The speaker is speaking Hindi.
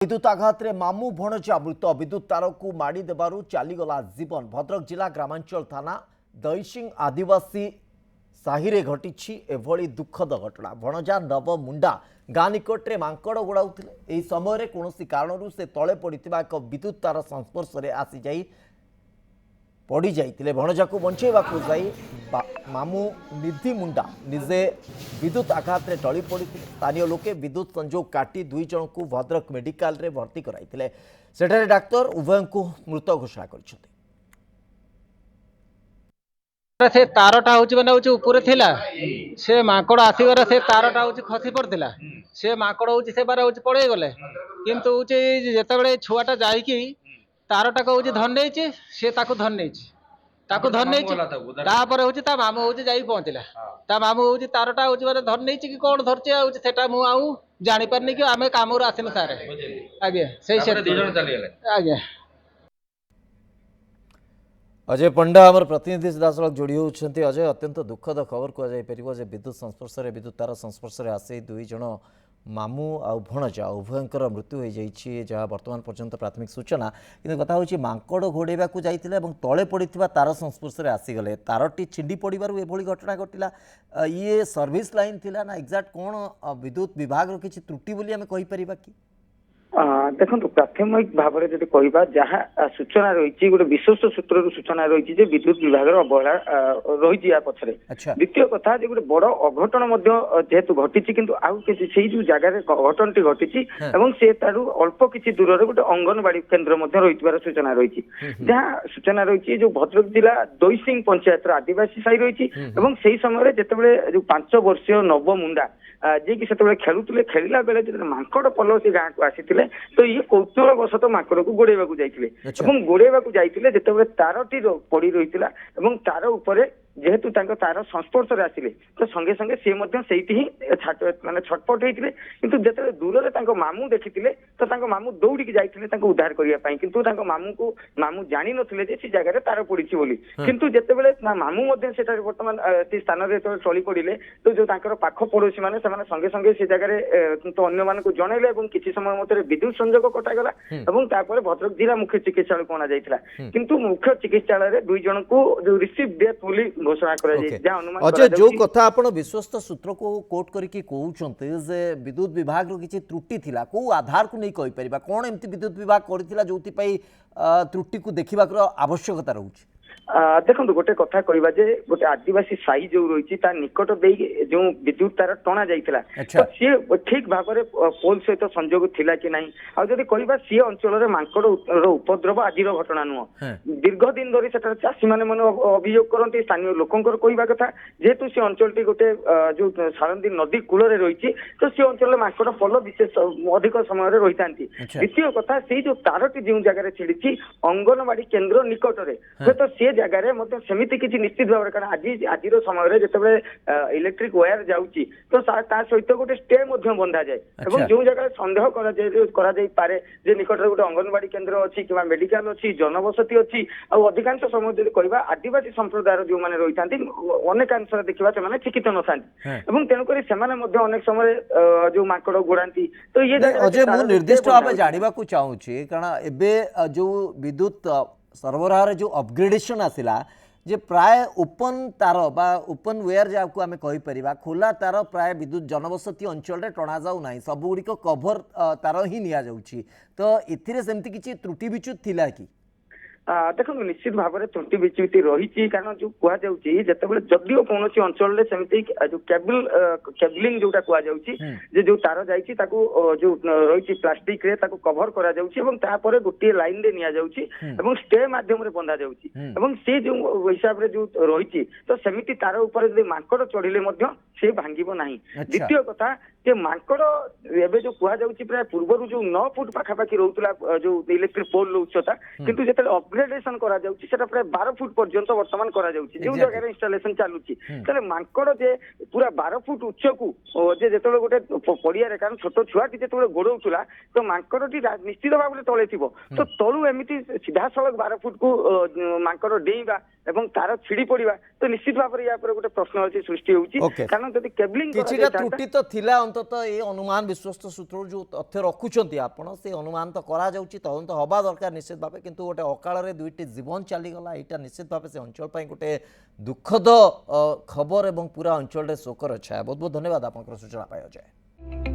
विद्युत आघात रे मामू भणजा मृत विद्युत तार को माड़ी देबारु चालीगला जीवन। भद्रक जिला ग्रामांचल थाना दईसिंह आदिवासी साहि रे घटिछि एभली दुखद घटना। भणजा नव मुंडा गाँ निकट में मांकड़ गोड़ाउथिले। एही समय कौनसी कारणरू से तले पड़िथिबा एक विद्युत तार संस्पर्श रे आसी जाई पड़ी जाइतिले। भणजा को बंचेबाकू जाई मामू निधि मुंडा निजे विद्युत आघात रे टली पड़िथिले। स्थानीय लोके विद्युत संजोग काटी दुई जन को भद्रक मेडिकल रे भर्ती कराइतिले। सेठारे डाक्तर उभय को मृत घोषणा करिसेंते। से तारटा हूँ मैंने हूँ ऊपर थिला से माकड़ आसगर से तारटा हूँ खसी पड़ता से माकड़ हूँ से बार हूँ पड़े गले किंतु हूँ जिते छुआटा जाकि तारटा को हूँ धन नहीं सी धन नहीं धन नहीं हूँ ता मामू हूँ जा पहुँचला ता मामू हूँ तारटा हूँ मैंने धन नहीं कि कौन धरचे आटा मुझे जापारनी कि आम कम आसनु सारे आज्ञा से आज्ञा। अजय पंडा आमर प्रतिनिधि सीधासलख जोड़ी होती। अजय अत्यंत दुखद खबर कहुपर विद्युत संस्पर्श विद्युत तार संस्पर्श आसी दुई जन मामू आउ भणजा उभयंकर मृत्यु हो जाइए जहाँ बर्तमान पर्यंत प्राथमिक सूचना। कि कथा हूँ मांकड़ घोड़ेबा जाइए तले पड़ा तार संस्पर्श आसीगले तारटी छिंडी पड़ू एभली घटना घटला। ये सर्विस लाइन थिला ना एक्जाक्ट कौन विद्युत विभाग किसी त्रुटि बोली आम कहीपर कि देखो प्राथमिक भाव में जब कह जहाँ सूचना रही गोटे विश्वस्त सूत्र सूचना रही विद्युत विभाग अवहेला रही पछरे। द्वितीय कथा गोटे बड़ अघटन जेहेतु घटी किंतु आउ किसी जो जगह अघटन टी घटी से अल्प किसी दूर गोटे अंगनवाड़ी केन्द्र रही सूचना रही जहाँ सूचना रही जो भद्रक जिला दईसिंह पंचायत आदिवासी साई रही से समय जिते जो 5 वर्षीय नव मुंडा जी कि से खेलुले खेला बेले जो मांकड़ पल से गाँव को आसी तो ये कौतूहल बशत माकड़ को गोड़ेबा जाइए गोड़ेबा जाइए जिते तारटी पड़ी रही तार उपर जेहेतु तार संस्पर्श आसिले तो संगे संगे सी ही माने छटपट होते किंतु जिते दूर से मामू देखी तो मामू दौड़ी जाते उद्धार करने किंतु मामू को मामू जानी नथिले जे सी जगह तार पड़ी बोली किंतु जितेबले मामू बर्तमान से स्थान में टली पड़े तो जो पाख पड़ोशी मैंने संगे संगे से जगह तो अन्य मान को जनइले किसी समय मध्य विद्युत संजोग कटागला भद्रक जिला मुख्य चिकित्सालय को अणाइला किंतु मुख्य चिकित्सालय 2 जन को जो रिसीव डेथ बोली घोषणा अजय जो कथा आपण विश्वस्त सूत्र को कोट करके कहउछन्ते जे विद्युत विभाग रो किछि त्रुटि थिला को आधार को नहीं कहि परिबा कोन एमती विद्युत विभाग करथिला जोति पई त्रुटि को देखिबा आवश्यकता रहउछि। देखो गोटे कथा कहवा जे गोटे आदिवासी साई जो रही निकट दे जो विद्युत तार टणा जाइला तो सी ठीक भाव में पोल सहित संजोग थिला कि नहीं आदि कहवा सी अंचल मांकड़ उपद्रव आज घटना नुह दीर्घ दिन धरी से चाषी मैंने अभियोग करते स्थानीय लोकंर कहवा कथा जेहेतु सी अंचल गोटे जो सारंदी नदी कूल रही तो सी अंचल मांकड़ पल विशेष अधिक समय रही था। द्वितीय कथा से जो तारटी जो जगह छिड़ी अंगनवाड़ी केन्द्र निकट में तो सी जगह सेमती किसी निश्चित भाव कारण आज समय जिते इलेक्ट्रिक वायर जाऊँगी तो सहित गोटे स्टे बंधा जाए जो जगह सन्देह करे निकट में गोटे अंगनवाड़ी केन्द्र अच्छी कि मेडिकल अच्छी जनबसती अच्छी अधिकांश समय जो कहवा आदिवासी संप्रदाय जो मैंने रही था अनेकांश देखा से शिक्षित न था तेणुक अनेक समय जो माकड़ गोड़ाती तो ये निर्दिष्ट भाव जानवा चाहूँगी कारण एवं जो विद्युत सरबराह जो अपग्रेडेशन आसिला जे प्राय ओपन तार बा ओपन वेयर जाको आमे कहि परिबा खोला तार प्राय विद्युत जनबसती अंचल रे टणा जाउ नाही सब गुडी को कवर तार ही निया जाउची तो एथिरे सेमति किछि त्रुटि बिचुत थिला कि देखो निश्चित भाव में त्रुटि विच्युति रही कारण जो कहुचे जिते जदिव कौन अंचल सेमती जो केबलिंग जोटा कहुचे जो तार जाइए जो रही प्लास्टिक रे कभर करा कर गोटे लाइन रे निया जाउची स्टे माध्यम रे बंधा जाउची से जो हिसाब रे जो रही तो सेमिति तार ऊपर जो मांकड़ चढ़िले से भांगिब नाही। द्वितीय कथा जे मांकड़ एबे जो कहुचे प्राय पूर्व जो 9 फुट पाखापाखि रोला जो इलेक्ट्रिक पोल उच्चता किंतु जिते अपग्रेडेशन करा जाउची सेटा प्राय 12 फुट पर्यंत वर्तमान करा जाउची जो Exactly. जगह इंस्टॉलेशन चालुची तले मांकड़ जे पूरा 12 फुट उच्चकू जे जेतले गोटे पड़िया रे कारण छोट छुआटी जेतले गोड़ौतुला तो मांकड़टी निश्चित भाव में तले थिबो तो तळु एमिति सीधा सड़क 12 फुट को मांकड़ डेइबा एवं तार छिड़ी पड़िबा तो निश्चित भाव में या पर गोटे प्रश्न अछि सृष्टि होउची Okay. कारण जदि केबलिंग किछिटा त्रुटि तो थिला अंततः ये अनुमान विश्वस्त सूत्र जो तथ्य रखुचंती आपण से अनुमान तो करा जाउची तदंत हबा दरकार निश्चित भावे किंतु गोटे अकाल रे दुईटी जीवन चली गला एटा निश्चित भावे से अंचल पई गोटे दुखद खबर एवं पूरा अंचल रे शोकर छाया बहुत बहुत धन्यवाद आपनकर सूचना पाइ जाय।